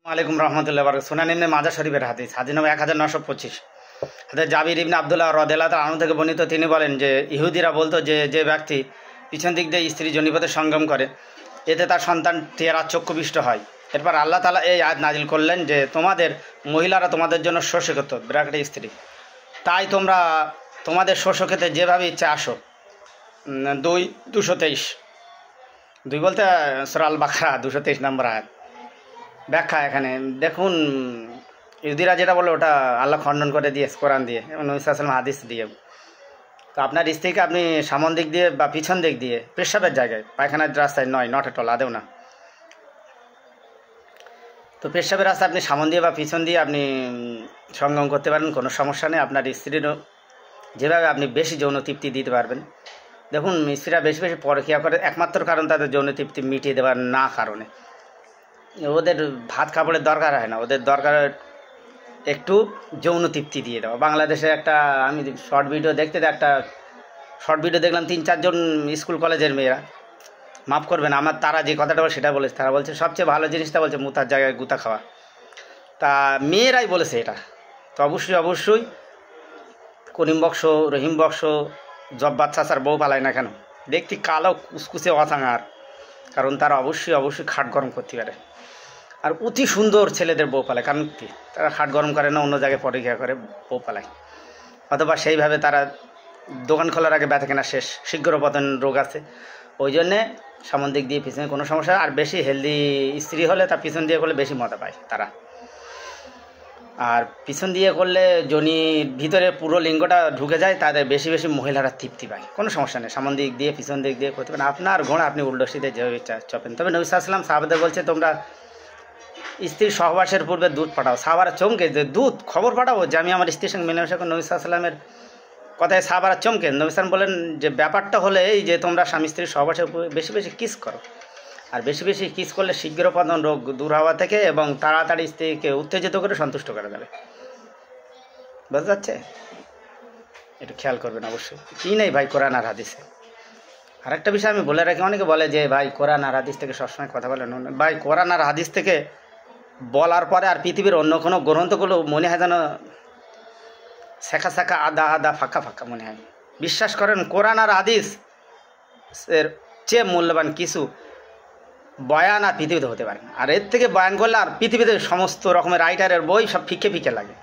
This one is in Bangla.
আলাইকুম রহমতুল্লাহ বারকাতুহু। সুনান ইবনে মাজাহ শরীফের হাদিস, হাদিস নম্বর 1925। হাদিস জাবির ইবনে আব্দুল্লাহ রাদিয়াল্লাহু তাআলা আনহু থেকে বর্ণিত, তিনি বলেন যে ইহুদিরা বলতো যে যে ব্যক্তি পিছন দিক দিয়ে স্ত্রী জনিপথে সঙ্গম করে এতে তার সন্তান টেরা চক্ষুবিষ্ট হয়। এরপর আল্লাহ তাআলা এই আয়াত নাজিল করলেন যে তোমাদের মহিলারা তোমাদের জন্য শোষকৃত ব্র্যাকেটে স্ত্রী, তাই তোমরা তোমাদের শোষকেতে যেভাবে ইচ্ছা আসো। 223 বলতে সূরা আল বাকারা 223 নম্বর আয়াত। ব্যাখ্যা এখানে দেখুন, ইহুদিরা যেটা বলে ওটা আল্লাহ খণ্ডন করে দিয়ে কোরআন দিয়ে এবং নবী সাল্লাল্লাহু আলাইহি ওয়াসাল্লাম হাদিস দিয়ে। তো আপনার স্ত্রীকে আপনি সামন দিক দিয়ে বা পিছন দিক দিয়ে, পেশাবের জায়গায়, পায়খানার রাস্তায় নয়, নট এট অল, আদেও না। তো পেশাবের রাস্তায় আপনি সামন দিয়ে বা পিছন দিয়ে আপনি সঙ্গম করতে পারেন, কোনো সমস্যা নেই। আপনার স্ত্রীরও যেভাবে আপনি বেশি যৌন তৃপ্তি দিতে পারবেন। দেখুন, স্ত্রীরা বেশি বেশি পরকীয়া করে একমাত্র কারণ তাদের যৌন তৃপ্তি মিটিয়ে দেওয়ার না কারণে। ওদের ভাত কাপড়ের দরকার হয় না, ওদের দরকার একটু যৌন তৃপ্তি দিয়ে দেওয়া। বাংলাদেশে একটা আমি শর্ট ভিডিও দেখলাম, 3-4 জন স্কুল কলেজের মেয়েরা, মাফ করবেন আমার, তারা যে কথাটা বলে সেটা বলেছে। তারা বলছে সবচেয়ে ভালো জিনিসটা বলছে মুতার জায়গায় গুতা খাওয়া। তা মেয়েরাই বলেছে এটা। তো অবশ্যই করিম বক্স, রহিম বক্স, জব্বার চাচার বউ পালায় না কেন, দেখতে কালো কুচকুচে অচাঙার, কারণ তারা অবশ্যই খাট গরম করতে পারে। আর অতি সুন্দর ছেলেদের বউ পালায়, কারণ কি তারা খাট গরম করে না, অন্য জায়গায় পরীক্ষা করে বউ পালায়। অথবা সেইভাবে তারা দোকান খোলার আগে ব্যথা কেনা শেষ, শীঘ্র পতন রোগ আছে। ওই জন্যে সামন দিক দিয়ে পিছনে কোনো সমস্যা। আর বেশি হেলদি স্ত্রী হলে তার পিছন দিয়ে করলে বেশি মজা পায় তারা। আর পিছন দিয়ে করলে জনির ভিতরে পুরো লিঙ্গটা ঢুকে যায়, তাদের বেশি মহিলারা তৃপ্তি পায়। কোনো সমস্যা নেই, সামন দিক দিয়ে পিছন দিক দিয়ে করতে পারেন, আপনার ঘোড়া আপনি উল্টো সিধে যেভাবে চপেন। তবে নবী সাল্লাল্লাহু আলাইহি ওয়াসাল্লাম সাহাবাদের বলছে তোমরা স্ত্রীর সহবাসের পূর্বে দুধ পাঠাও। সাহাবারা চমকে, যে দুধ খবর পাঠাবো যে আমি আমার স্ত্রীর সঙ্গে মেলামেশা করি? নবী সাল্লাল্লাহু আলাইহি ওয়াসাল্লামের কথায় সাহাবারা চমকে। নবী সাল্লাল্লাহু বলেন যে ব্যাপারটা হলে এই যে তোমরা স্বামী স্ত্রীর সহবাসের বেশি কিস করো। আর বেশি কিস করলে শীঘ্র পতন রোগ দূর হওয়া থেকে এবং তাড়াতাড়ি স্ত্রীকে উত্তেজিত করে সন্তুষ্ট করা যাবে। বোঝা যাচ্ছে? একটু খেয়াল করবেন অবশ্যই। কি নেই ভাই কোরআন আর হাদিসে। আরেকটা বিষয় আমি বলে রাখি, অনেকে বলে যে ভাই কোরআন আর হাদিস থেকে সবসময় কথা বলেন। ভাই কোরআন আর হাদিস থেকে বলার পরে আর পৃথিবীর অন্য কোনো গ্রন্থগুলো মনে হয় যেন শেখা আদা ফাঁকা মনে হয়। বিশ্বাস করেন, কোরআন আর হাদিস এর চেয়ে মূল্যবান কিছু বয়ান আর পৃথিবীতে হতে পারে না। আর এর থেকে বয়ান করলে আর পৃথিবীতে সমস্ত রকমের রাইটারের বই সব ফিকে লাগে।